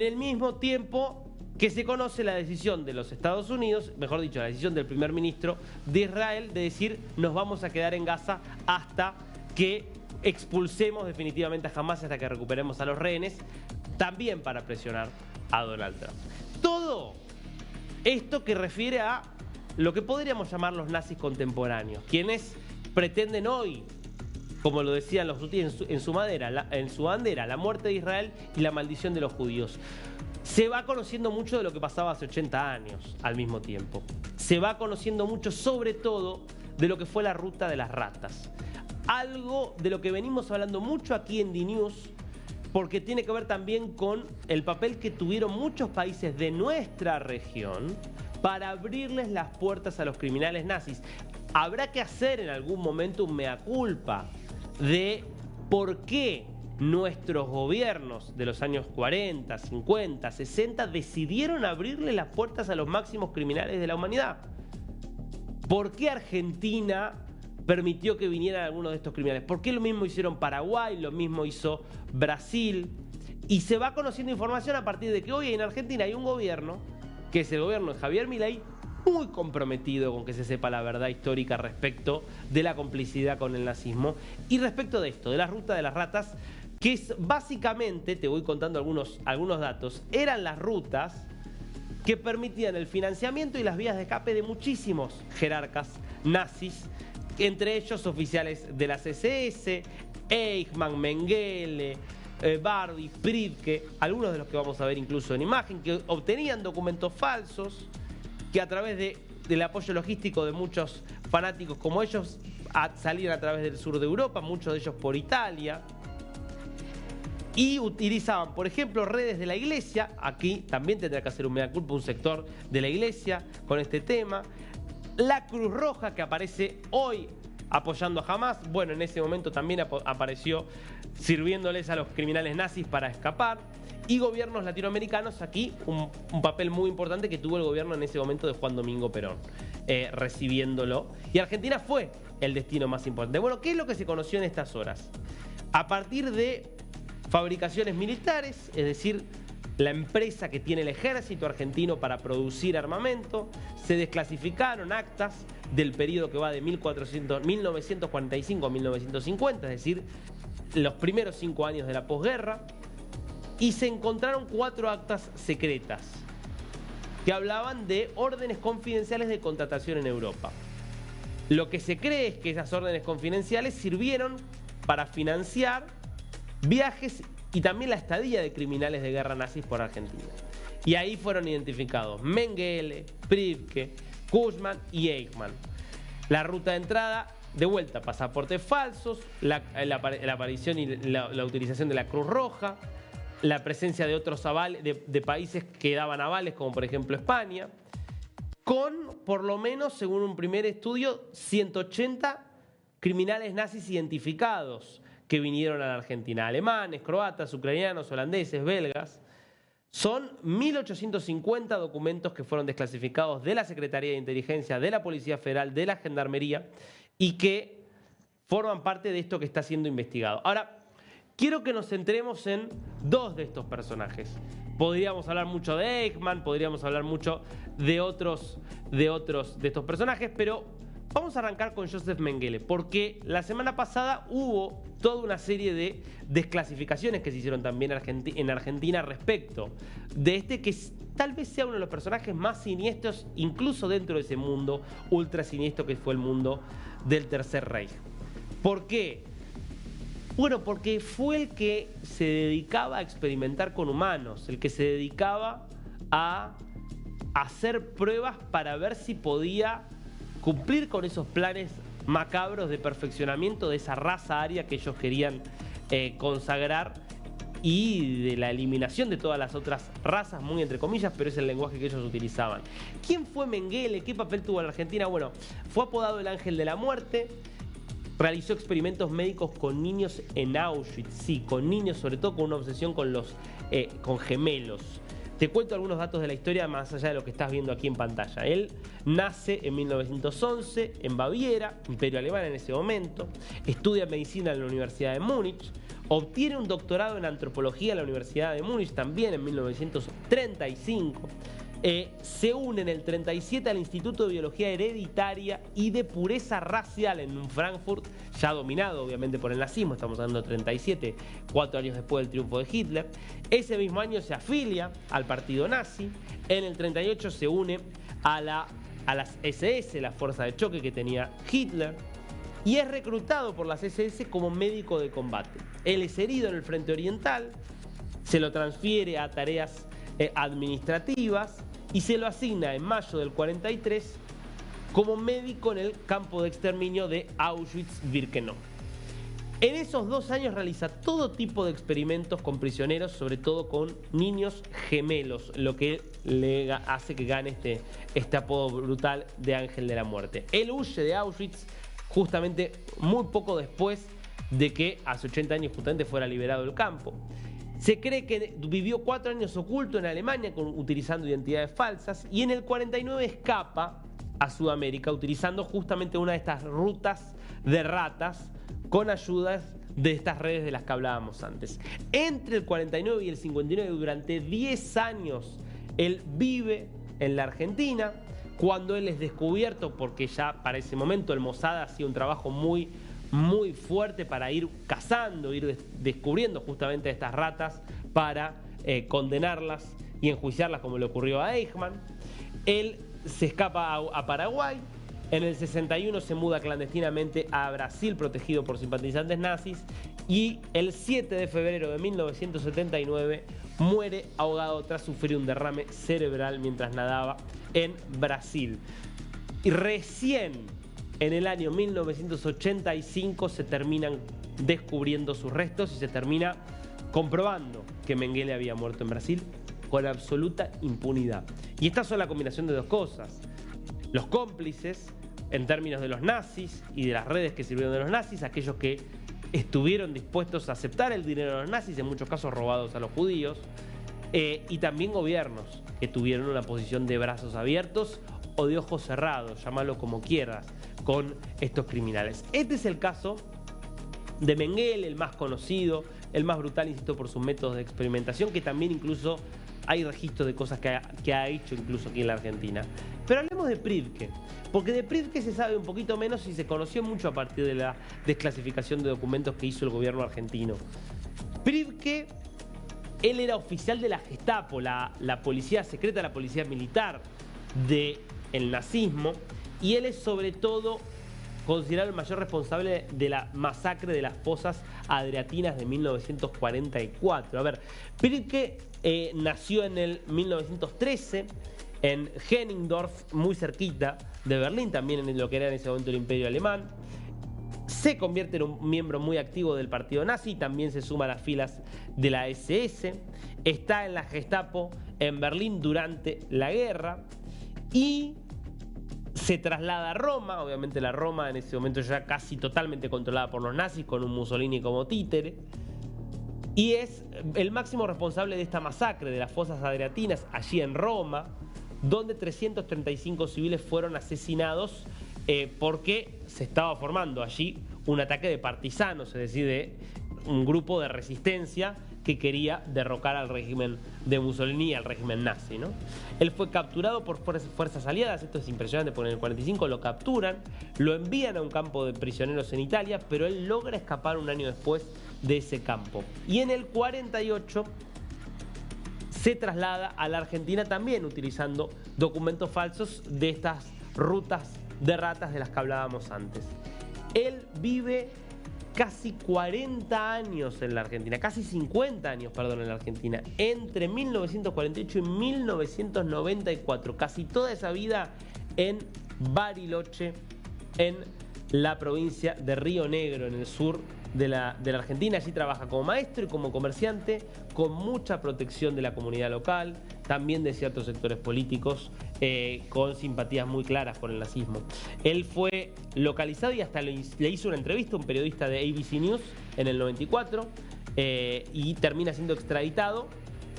En el mismo tiempo que se conoce la decisión de los Estados Unidos, mejor dicho, la decisión del primer ministro de Israel de decir nos vamos a quedar en Gaza hasta que expulsemos definitivamente a Hamas, hasta que recuperemos a los rehenes, también para presionar a Donald Trump. Todo esto que refiere a lo que podríamos llamar los nazis contemporáneos, quienes pretenden hoy, como lo decían los hutíes en su bandera, la muerte de Israel y la maldición de los judíos. Se va conociendo mucho de lo que pasaba hace 80 años al mismo tiempo. Se va conociendo mucho, sobre todo, de lo que fue la ruta de las ratas. Algo de lo que venimos hablando mucho aquí en DNews, porque tiene que ver también con el papel que tuvieron muchos países de nuestra región para abrirles las puertas a los criminales nazis. Habrá que hacer en algún momento un mea culpa de por qué nuestros gobiernos de los años 40, 50, 60 decidieron abrirle las puertas a los máximos criminales de la humanidad. ¿Por qué Argentina permitió que vinieran algunos de estos criminales? ¿Por qué lo mismo hicieron Paraguay, lo mismo hizo Brasil? Y se va conociendo información a partir de que hoy en Argentina hay un gobierno, que es el gobierno de Javier Milei, muy comprometido con que se sepa la verdad histórica respecto de la complicidad con el nazismo y respecto de esto, de la ruta de las ratas, que es básicamente, te voy contando algunos datos, eran las rutas que permitían el financiamiento y las vías de escape de muchísimos jerarcas nazis, entre ellos oficiales de las SS, Eichmann, Mengele, Bardi, Priebke, algunos de los que vamos a ver incluso en imagen, que obtenían documentos falsos, que a través del apoyo logístico de muchos fanáticos como ellos salían a través del sur de Europa, muchos de ellos por Italia, y utilizaban, por ejemplo, redes de la iglesia. Aquí también tendrá que hacer un mea culpa un sector de la iglesia con este tema. La Cruz Roja, que aparece hoy apoyando a Hamas, bueno, en ese momento también apareció sirviéndoles a los criminales nazis para escapar. Y gobiernos latinoamericanos, aquí un papel muy importante que tuvo el gobierno en ese momento de Juan Domingo Perón, recibiéndolo. Y Argentina fue el destino más importante. Bueno, ¿qué es lo que se conoció en estas horas? A partir de fabricaciones militares, es decir, la empresa que tiene el ejército argentino para producir armamento, se desclasificaron actas del periodo que va de 1945 a 1950, es decir, los primeros 5 años de la posguerra, y se encontraron 4 actas secretas que hablaban de órdenes confidenciales de contratación en Europa. Lo que se cree es que esas órdenes confidenciales sirvieron para financiar viajes y también la estadía de criminales de guerra nazis por Argentina. Y ahí fueron identificados Mengele, Priebke, Kushman y Eichmann. La ruta de entrada, de vuelta, pasaportes falsos, la aparición y la utilización de la Cruz Roja, la presencia de otros avales, de países que daban avales, como por ejemplo España, con por lo menos, según un primer estudio, 180 criminales nazis identificados que vinieron a la Argentina. Alemanes, croatas, ucranianos, holandeses, belgas. Son 1.850 documentos que fueron desclasificados de la Secretaría de Inteligencia, de la Policía Federal, de la Gendarmería y que forman parte de esto que está siendo investigado. Ahora, quiero que nos centremos en 2 de estos personajes. Podríamos hablar mucho de Eichmann, podríamos hablar mucho de otros de estos personajes, pero vamos a arrancar con Joseph Mengele, porque la semana pasada hubo toda una serie de desclasificaciones que se hicieron también en Argentina respecto de este que tal vez sea uno de los personajes más siniestros, incluso dentro de ese mundo ultra siniestro que fue el mundo del Tercer Reich. ¿Por qué? Bueno, porque fue el que se dedicaba a experimentar con humanos, el que se dedicaba a hacer pruebas para ver si podía cumplir con esos planes macabros de perfeccionamiento de esa raza aria que ellos querían consagrar y de la eliminación de todas las otras razas, muy entre comillas, pero es el lenguaje que ellos utilizaban. ¿Quién fue Mengele? ¿Qué papel tuvo en la Argentina? Bueno, fue apodado el Ángel de la Muerte. Realizó experimentos médicos con niños en Auschwitz, sí, con niños, sobre todo con una obsesión con gemelos. Te cuento algunos datos de la historia más allá de lo que estás viendo aquí en pantalla. Él nace en 1911 en Baviera, Imperio Alemán en ese momento, estudia medicina en la Universidad de Múnich, obtiene un doctorado en antropología en la Universidad de Múnich, también en 1935. Se une en el 37 al Instituto de Biología Hereditaria y de Pureza Racial en Frankfurt, ya dominado obviamente por el nazismo, estamos hablando de 37, 4 años después del triunfo de Hitler. Ese mismo año se afilia al partido nazi. En el 38 se une a las SS, la fuerza de choque que tenía Hitler, y es reclutado por las SS como médico de combate. Él es herido en el frente oriental, se lo transfiere a tareas administrativas y se lo asigna en mayo del 43 como médico en el campo de exterminio de Auschwitz-Birkenau. En esos 2 años realiza todo tipo de experimentos con prisioneros, sobre todo con niños gemelos, lo que le hace que gane este apodo brutal de Ángel de la Muerte. Él huye de Auschwitz justamente muy poco después de que hace 80 años justamente fuera liberado del campo. Se cree que vivió 4 años oculto en Alemania utilizando identidades falsas y en el 49 escapa a Sudamérica utilizando justamente una de estas rutas de ratas con ayudas de estas redes de las que hablábamos antes. Entre el 49 y el 59, durante 10 años, él vive en la Argentina. Cuando él es descubierto, porque ya para ese momento el Mossad hacía un trabajo muy fuerte para ir cazando, ir descubriendo justamente a estas ratas para condenarlas y enjuiciarlas, como le ocurrió a Eichmann. Él se escapa a Paraguay. En el 61 se muda clandestinamente a Brasil, protegido por simpatizantes nazis, y el 7 de febrero de 1979 muere ahogado tras sufrir un derrame cerebral mientras nadaba en Brasil. Y recién en el año 1985 se terminan descubriendo sus restos y se termina comprobando que Mengele había muerto en Brasil con absoluta impunidad. Y esta es la combinación de dos cosas: los cómplices en términos de los nazis y de las redes que sirvieron de los nazis, aquellos que estuvieron dispuestos a aceptar el dinero de los nazis, en muchos casos robados a los judíos, y también gobiernos que tuvieron una posición de brazos abiertos o de ojos cerrados, llámalo como quieras, con estos criminales. Este es el caso de Mengele, el más conocido, el más brutal, insisto, por sus métodos de experimentación, que también incluso hay registros de cosas que ha hecho incluso aquí en la Argentina. Pero hablemos de Pribke, porque de Pribke se sabe un poquito menos y se conoció mucho a partir de la desclasificación de documentos que hizo el gobierno argentino. Pribke, él era oficial de la Gestapo, la policía secreta, la policía militar del nazismo, y él es sobre todo considerado el mayor responsable de la masacre de las fosas adriatinas de 1944. A ver, Pribke nació en el 1913 en Henningsdorf, muy cerquita de Berlín, también en lo que era en ese momento el Imperio Alemán. Se convierte en un miembro muy activo del partido nazi, también se suma a las filas de la SS, está en la Gestapo en Berlín durante la guerra y se traslada a Roma, obviamente la Roma en ese momento ya casi totalmente controlada por los nazis, con un Mussolini como títere, y es el máximo responsable de esta masacre de las fosas adriatinas allí en Roma, donde 335 civiles fueron asesinados porque se estaba formando allí un ataque de partisanos, es decir, de un grupo de resistencia que quería derrocar al régimen de Mussolini y al régimen nazi, ¿no? Él fue capturado por fuerzas aliadas, esto es impresionante porque en el 45 lo capturan, lo envían a un campo de prisioneros en Italia, pero él logra escapar un año después de ese campo. Y en el 48 se traslada a la Argentina también utilizando documentos falsos de estas rutas de ratas de las que hablábamos antes. Él vive casi 40 años en la Argentina, casi 50 años, perdón, en la Argentina, entre 1948 y 1994, casi toda esa vida en Bariloche, en la provincia de Río Negro, en el sur de la Argentina. Allí trabaja como maestro y como comerciante, con mucha protección de la comunidad local, también de ciertos sectores políticos, con simpatías muy claras por el nazismo. Él fue localizado y hasta le hizo una entrevista a un periodista de ABC News en el 94 y termina siendo extraditado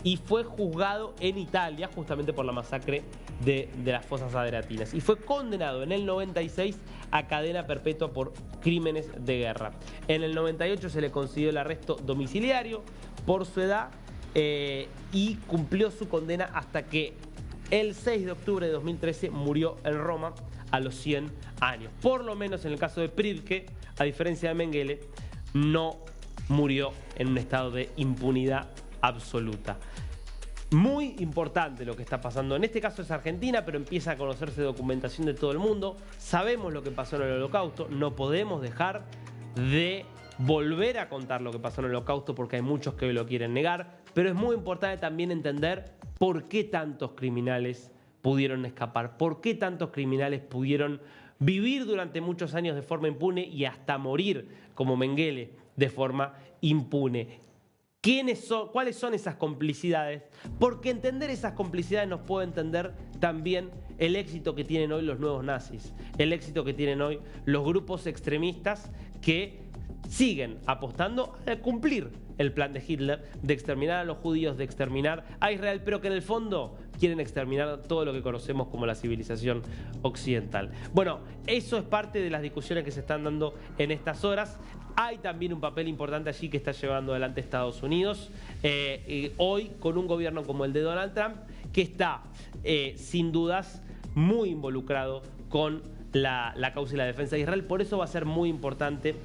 y fue juzgado en Italia justamente por la masacre de las fosas Aderatinas. Y fue condenado en el 96 a cadena perpetua por crímenes de guerra. En el 98 se le concedió el arresto domiciliario por su edad y cumplió su condena hasta que el 6 de octubre de 2013 murió en Roma a los 100 años. Por lo menos en el caso de Pribke, a diferencia de Mengele, no murió en un estado de impunidad absoluta. Muy importante lo que está pasando. En este caso es Argentina, pero empieza a conocerse documentación de todo el mundo. Sabemos lo que pasó en el Holocausto. No podemos dejar de volver a contar lo que pasó en el Holocausto porque hay muchos que lo quieren negar. Pero es muy importante también entender por qué tantos criminales pudieron escapar, por qué tantos criminales pudieron vivir durante muchos años de forma impune y hasta morir, como Mengele, de forma impune. ¿Cuáles son esas complicidades? Porque entender esas complicidades nos puede entender también el éxito que tienen hoy los nuevos nazis, el éxito que tienen hoy los grupos extremistas que siguen apostando a cumplir el plan de Hitler de exterminar a los judíos, de exterminar a Israel, pero que en el fondo quieren exterminar todo lo que conocemos como la civilización occidental. Bueno, eso es parte de las discusiones que se están dando en estas horas. Hay también un papel importante allí que está llevando adelante Estados Unidos, hoy con un gobierno como el de Donald Trump, que está sin dudas muy involucrado con la causa y la defensa de Israel. Por eso va a ser muy importante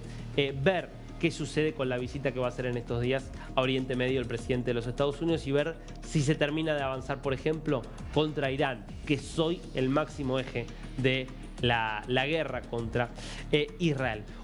ver qué sucede con la visita que va a hacer en estos días a Oriente Medio el presidente de los Estados Unidos y ver si se termina de avanzar, por ejemplo, contra Irán, que es hoy el máximo eje de la guerra contra Israel.